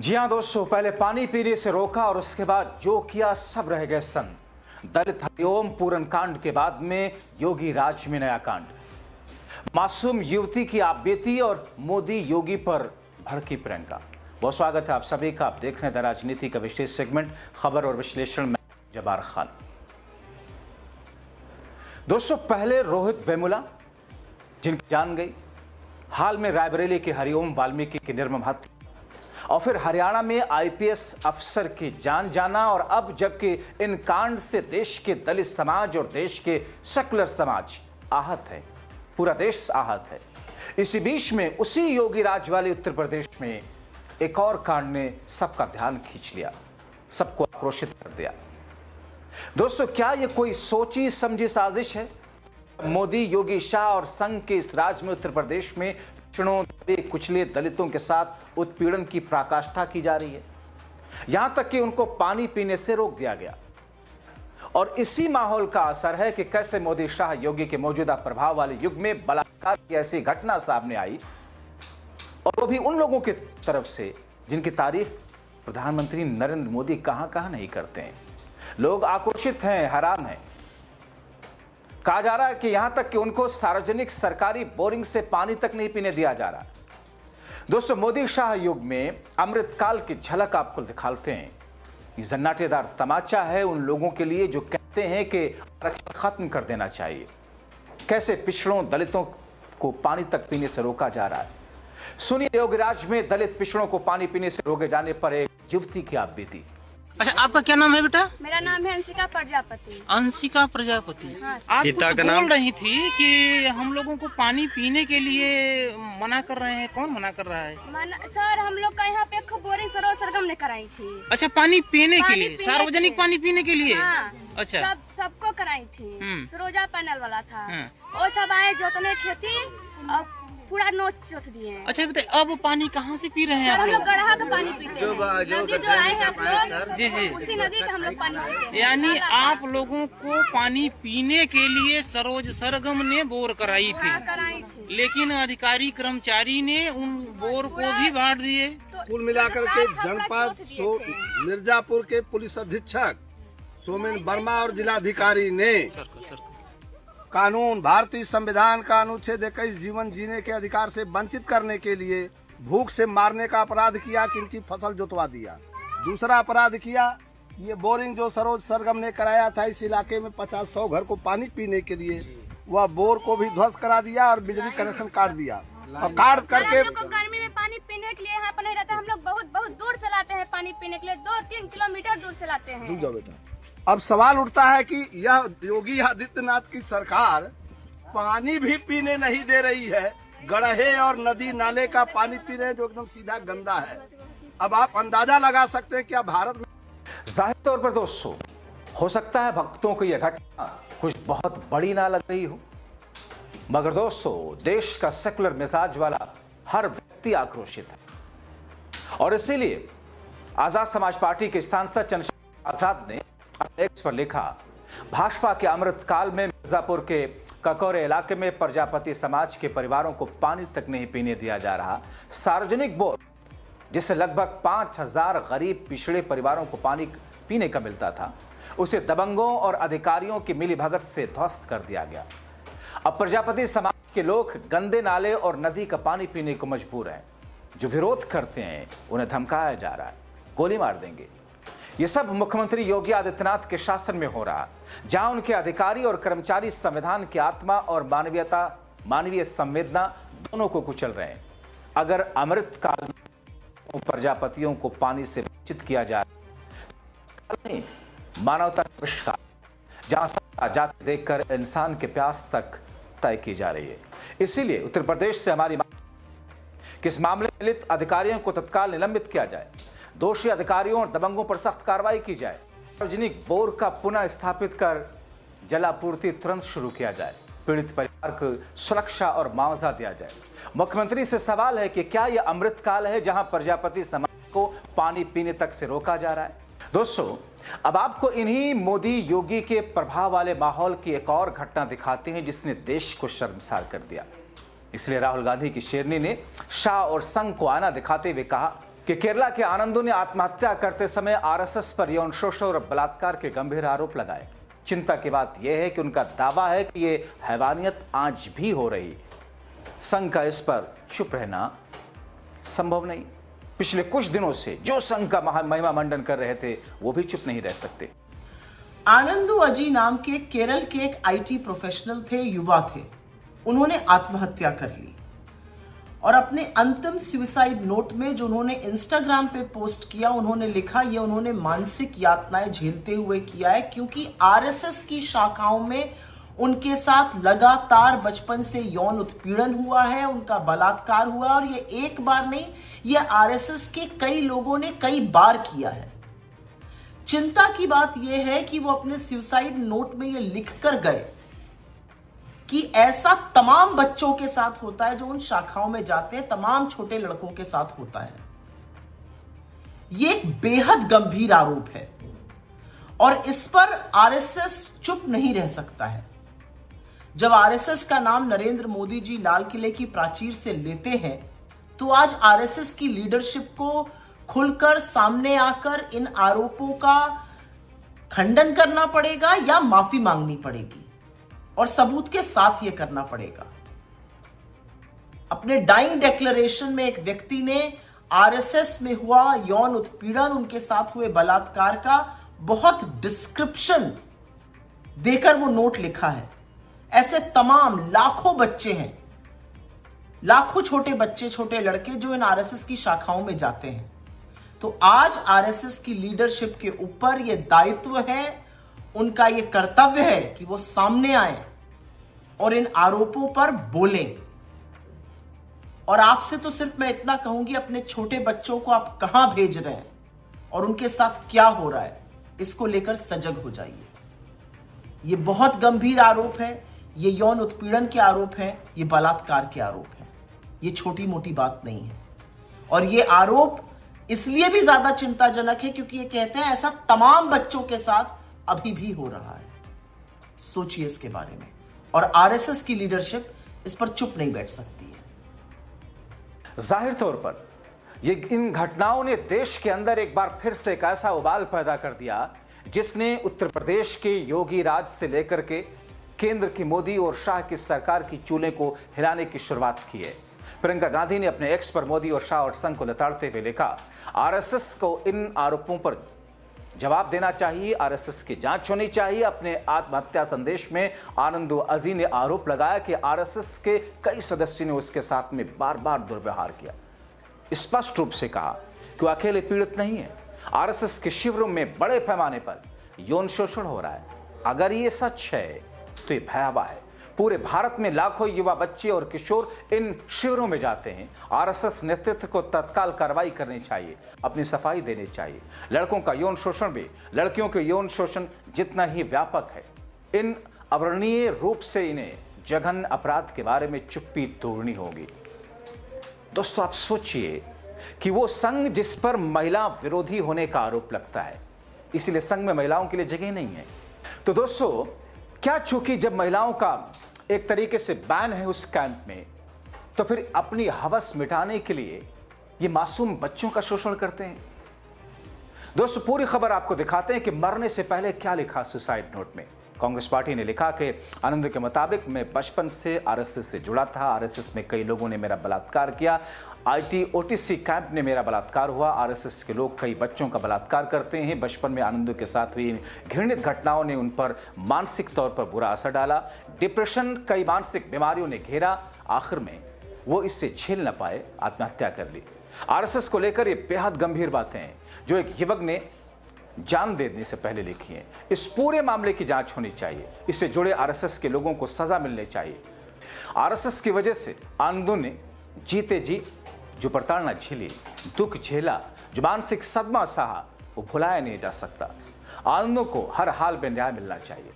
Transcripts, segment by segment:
जी हाँ दोस्तों, पहले पानी पीने से रोका और उसके बाद जो किया सब रह गए सन। दलित हरिओम पूरन कांड के बाद में योगी राज में नया कांड। मासूम युवती की आप बीती और मोदी योगी पर भड़की प्रियंका। बहुत स्वागत है आप सभी का। आप देख रहे हैं राजनीति का विशेष सेगमेंट खबर और विश्लेषण में जबार खान। दोस्तों, पहले रोहित वेमुला जिनकी जान गई, हाल में रायबरेली के हरिओम वाल्मीकि की निर्मम हत्या, और फिर हरियाणा में आईपीएस अफसर की जान जाना, और अब जबकि इन कांड से देश के दलित समाज और देश के सेकुलर समाज आहत है, पूरा देश आहत है। इसी बीच में उसी योगी राज वाले उत्तर प्रदेश में एक और कांड ने सबका ध्यान खींच लिया, सबको आक्रोशित कर दिया। दोस्तों, क्या यह कोई सोची समझी साजिश है? मोदी, योगी, शाह और संघ के इस राज में उत्तर प्रदेश में पिछड़ों, दबे कुचले दलितों के साथ उत्पीड़न की पराकाष्ठा की जा रही है। यहां तक कि उनको पानी पीने से रोक दिया गया। और इसी माहौल का असर है कि कैसे मोदी, शाह, योगी के मौजूदा प्रभाव वाले युग में बलात्कार की ऐसी घटना सामने आई, और वो भी उन लोगों की तरफ से जिनकी तारीफ प्रधानमंत्री नरेंद्र मोदी कहां नहीं करते हैं। लोग आक्रोशित हैं, हैरान हैं। कहा जा रहा है कि यहां तक कि उनको सार्वजनिक सरकारी बोरिंग से पानी तक नहीं पीने दिया जा रहा। दोस्तों, मोदी शाह युग में अमृतकाल की झलक आपको दिखाते हैं। ये जन्नाटेदार तमाचा है उन लोगों के लिए जो कहते हैं कि आरक्षण खत्म कर देना चाहिए। कैसे पिछड़ों, दलितों को पानी तक पीने से रोका जा रहा है। सुनिए योगी राज में दलित पिछड़ों को पानी पीने से रोके जाने पर एक युवती की आप बीती। अच्छा, आपका क्या नाम है बेटा? मेरा नाम है अंशिका प्रजापति। अंशिका प्रजापति। हाँ। आप कुछ बोल रही थी कि हम लोगों को पानी पीने के लिए मना कर रहे हैं। कौन मना कर रहा है? सर, हम लोग का यहाँ पे बोरिंग सरोवर सरगम ने कराई थी। अच्छा, पानी पीने के लिए, सार्वजनिक पानी पीने के लिए? हाँ। अच्छा, सबको कराई थी। सरोजा पैनल वाला था। हाँ। वो सब आए जोतने खेती और पूरा नोच जोत दिए। अच्छा बताइए, अब पानी कहाँ से पी रहे हैं आप हम लोग? लोग गढ़ा का पानी पीते हैं। नदी जो आए हैं आप लोग, जी जी, उसी नदी का हम लोग पानी पीते हैं। यानी आप लोगों को पानी पीने के लिए सरोज सरगम ने बोर कराई थी, लेकिन अधिकारी कर्मचारी ने उन बोर को भी बांट दिए। कुल मिलाकर के जनपद मिर्जापुर के पुलिस अधीक्षक सोमेन वर्मा और जिलाधिकारी ने कानून, भारतीय संविधान का अनुच्छेद 21 जीवन जीने के अधिकार से वंचित करने के लिए भूख से मारने का अपराध किया कि इनकी फसल जुतवा दिया। दूसरा अपराध किया, ये बोरिंग जो सरोज सरगम ने कराया था इस इलाके में 50-100 घर को पानी पीने के लिए, वह बोर को भी ध्वस्त करा दिया और बिजली कनेक्शन काट दिया। और काट करके हम लोग को गर्मी में पानी पीने के लिए यहाँ पर नहीं रहते। हम लोग बहुत दूर से लाते हैं पानी पीने के लिए, 2-3 किलोमीटर दूर से लाते हैं। जाओ बेटा। अब सवाल उठता है कि यह योगी आदित्यनाथ की सरकार पानी भी पीने नहीं दे रही है, गड्ढे और नदी नाले का पानी पी रहे हैं जो एकदम सीधा गंदा है। अब आप अंदाजा लगा सकते हैं क्या भारत में। जाहिर तौर पर दोस्तों, हो सकता है भक्तों को यह घटना कुछ बहुत बड़ी ना लग रही हो, मगर दोस्तों देश का सेकुलर मिजाज वाला हर व्यक्ति आक्रोशित है। और इसीलिए आजाद समाज पार्टी के सांसद चंद्रशेखर आजाद ने एक्स पर लिखा, भाजपा के अमृतकाल में मिर्जापुर के ककौरे इलाके में प्रजापति समाज के परिवारों को पानी तक नहीं पीने दिया जा रहा। सार्वजनिक बोर जिससे लगभग 5000 गरीब पिछड़े परिवारों को पानी पीने का मिलता था, उसे दबंगों और अधिकारियों की मिलीभगत से ध्वस्त कर दिया गया। अब प्रजापति समाज के लोग गंदे नाले और नदी का पानी पीने को मजबूर हैं। जो विरोध करते हैं उन्हें धमकाया जा रहा है, गोली मार देंगे। ये सब मुख्यमंत्री योगी आदित्यनाथ के शासन में हो रहा, जहां उनके अधिकारी और कर्मचारी संविधान की आत्मा और मानवीय संवेदना दोनों को कुचल रहे हैं। अगर अमृतकाल में प्रजापतियों को पानी से वंचित किया जा रहा है, मानवता का आविष्कार, जहां सबका जाति देखकर इंसान के प्यास तक तय की जा रही है। इसीलिए उत्तर प्रदेश से हमारी मांग कि इस मामले में मिलित अधिकारियों को तत्काल निलंबित किया जाए, दोषी अधिकारियों और दबंगों पर सख्त कार्रवाई की जाए, सार्वजनिक बोर का पुनः स्थापित कर जलापूर्ति तुरंत शुरू किया जाए, पीड़ित परिवार को सुरक्षा और मुआवजा दिया जाए। मुख्यमंत्री से सवाल है कि क्या यह अमृतकाल है जहां प्रजापति समाज को पानी पीने तक से रोका जा रहा है? दोस्तों, अब आपको इन्हीं मोदी योगी के प्रभाव वाले माहौल की एक और घटना दिखाते हैं जिसने देश को शर्मसार कर दिया। इसलिए राहुल गांधी की शेरनी ने शाह और संघ को आईना दिखाते हुए कहा कि केरला के आनंदों ने आत्महत्या करते समय आरएसएस पर यौन शोषण और बलात्कार के गंभीर आरोप लगाए। चिंता की बात यह है कि उनका दावा है कि ये हैवानियत आज भी हो रही। संघ का इस पर चुप रहना संभव नहीं। पिछले कुछ दिनों से जो संघ का महिमा मंडन कर रहे थे वो भी चुप नहीं रह सकते। आनंदू अजी नाम के केरल के एक आईटी प्रोफेशनल थे, युवा थे। उन्होंने आत्महत्या कर ली और अपने अंतिम सुसाइड नोट में जो उन्होंने इंस्टाग्राम पे पोस्ट किया, उन्होंने लिखा ये उन्होंने मानसिक यातनाएं झेलते हुए किया है, क्योंकि आरएसएस की शाखाओं में उनके साथ लगातार बचपन से यौन उत्पीड़न हुआ है, उनका बलात्कार हुआ और ये एक बार नहीं, ये आरएसएस के कई लोगों ने कई बार किया है। चिंता की बात यह है कि वो अपने सुसाइड नोट में ये लिखकर गए कि ऐसा तमाम बच्चों के साथ होता है जो उन शाखाओं में जाते हैं, तमाम छोटे लड़कों के साथ होता है। ये एक बेहद गंभीर आरोप है और इस पर आरएसएस चुप नहीं रह सकता है। जब आरएसएस का नाम नरेंद्र मोदी जी लाल किले की प्राचीर से लेते हैं तो आज आरएसएस की लीडरशिप को खुलकर सामने आकर इन आरोपों का खंडन करना पड़ेगा या माफी मांगनी पड़ेगी और सबूत के साथ यह करना पड़ेगा। अपने डाइंग डिक्लेरेशन में एक व्यक्ति ने आरएसएस में हुआ यौन उत्पीड़न, उनके साथ हुए बलात्कार का बहुत डिस्क्रिप्शन देकर वो नोट लिखा है। ऐसे तमाम लाखों बच्चे हैं, लाखों छोटे बच्चे, छोटे लड़के जो इन आरएसएस की शाखाओं में जाते हैं। तो आज आरएसएस की लीडरशिप के ऊपर यह दायित्व है, उनका यह कर्तव्य है कि वो सामने आए और इन आरोपों पर बोलें। और आपसे तो सिर्फ मैं इतना कहूंगी, अपने छोटे बच्चों को आप कहां भेज रहे हैं और उनके साथ क्या हो रहा है, इसको लेकर सजग हो जाइए। ये बहुत गंभीर आरोप है, ये यौन उत्पीड़न के आरोप है, ये बलात्कार के आरोप है, ये छोटी मोटी बात नहीं है। और ये आरोप इसलिए भी ज्यादा चिंताजनक है क्योंकि ये कहते हैं ऐसा तमाम बच्चों के साथ अभी भी हो रहा है। सोचिए इसके बारे में, और आरएसएस की लीडरशिप इस पर चुप नहीं बैठ सकती है। जाहिर तौर पर ये इन घटनाओं ने देश के अंदर एक बार फिर से एक ऐसा उबाल पैदा कर दिया जिसने उत्तर प्रदेश के योगी राज से लेकर के केंद्र की मोदी और शाह की सरकार की चूल्हे को हिलाने की शुरुआत की है। प्रियंका गांधी ने अपने एक्स पर मोदी और शाह और संघ को लताड़ते हुए लिखा, आरएसएस को इन आरोपों पर जवाब देना चाहिए, आरएसएस की जांच होनी चाहिए। अपने आत्महत्या संदेश में आनंदू अजी ने आरोप लगाया कि आरएसएस के कई सदस्यों ने उसके साथ में बार बार दुर्व्यवहार किया। स्पष्ट रूप से कहा कि वो अकेले पीड़ित नहीं है, आरएसएस के शिविरों में बड़े पैमाने पर यौन शोषण हो रहा है। अगर ये सच है तो ये भयावह है। पूरे भारत में लाखों युवा बच्चे और किशोर इन शिविरों में जाते हैं। आरएसएस नेतृत्व को तत्काल कार्रवाई करनी चाहिए, अपनी सफाई देनी चाहिए। लड़कों का यौन शोषण भी लड़कियों के यौन शोषण जितना ही व्यापक है। इन अवर्णनीय रूप से इन्हें जघन्य अपराध के बारे में चुप्पी तोड़नी होगी। दोस्तों, आप सोचिए कि वो संघ जिस पर महिला विरोधी होने का आरोप लगता है, इसलिए संघ में महिलाओं के लिए जगह नहीं है। तो दोस्तों, क्या चूंकि जब महिलाओं का एक तरीके से बैन है उस कैंप में, तो फिर अपनी हवस मिटाने के लिए ये मासूम बच्चों का शोषण करते हैं। दोस्तों, पूरी खबर आपको दिखाते हैं कि मरने से पहले क्या लिखा सुसाइड नोट में। कांग्रेस पार्टी ने लिखा कि आनंद के मुताबिक मैं बचपन से आरएसएस से जुड़ा था, आरएसएस में कई लोगों ने मेरा बलात्कार किया, आईटी ओटीसी कैंप ने मेरा बलात्कार हुआ, आरएसएस के लोग कई बच्चों का बलात्कार करते हैं। बचपन में आनंदों के साथ हुई घृणित घटनाओं ने उन पर मानसिक तौर पर बुरा असर डाला। डिप्रेशन, कई मानसिक बीमारियों ने घेरा। आखिर में वो इससे झेल न पाए, आत्महत्या कर ली। आरएसएस को लेकर ये बेहद गंभीर बातें हैं जो एक युवक ने जान देने से पहले लिखी है। इस पूरे मामले की जांच होनी चाहिए, इससे जुड़े आरएसएस के लोगों को सजा मिलनी चाहिए। आरएसएस की वजह से आनंदों ने जीते जी जो प्रताड़ना झेली, दुख झेला, जो मानसिक सदमा सहा, वो भुलाया नहीं जा सकता। आनंदों को हर हाल में न्याय मिलना चाहिए।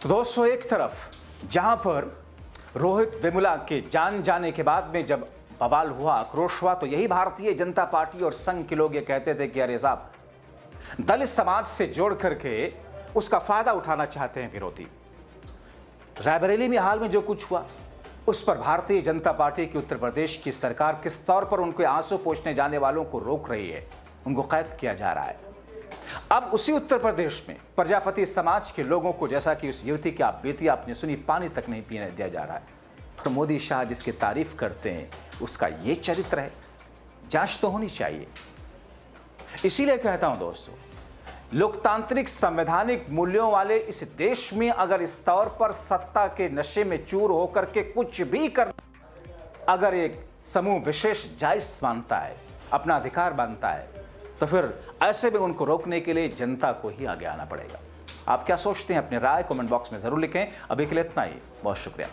तो दोस्तों, एक तरफ जहां पर रोहित वेमुला के जान जाने के बाद में जब बवाल हुआ, आक्रोश हुआ, तो यही भारतीय जनता पार्टी और संघ के लोग ये कहते थे कि अरे साहब, दलित समाज से जोड़ करके उसका फायदा उठाना चाहते हैं विरोधी। रायबरेली में हाल में जो कुछ हुआ उस पर भारतीय जनता पार्टी की उत्तर प्रदेश की सरकार किस तौर पर उनके आंसू पोंछने जाने वालों को रोक रही है, उनको कैद किया जा रहा है। अब उसी उत्तर प्रदेश में प्रजापति समाज के लोगों को, जैसा कि उस युवती की आप बेटी आपने सुनी, पानी तक नहीं पीने दिया जा रहा है। और मोदी शाह जिसकी तारीफ करते हैं उसका ये चरित्र है। जांच तो होनी चाहिए। इसीलिए कहता हूं दोस्तों, लोकतांत्रिक संवैधानिक मूल्यों वाले इस देश में अगर इस तौर पर सत्ता के नशे में चूर होकर के कुछ भी करना अगर एक समूह विशेष जायज मानता है, अपना अधिकार मानता है, तो फिर ऐसे में उनको रोकने के लिए जनता को ही आगे आना पड़ेगा। आप क्या सोचते हैं? अपनी राय कमेंट बॉक्स में जरूर लिखें। अभी के लिए इतना ही, बहुत शुक्रिया।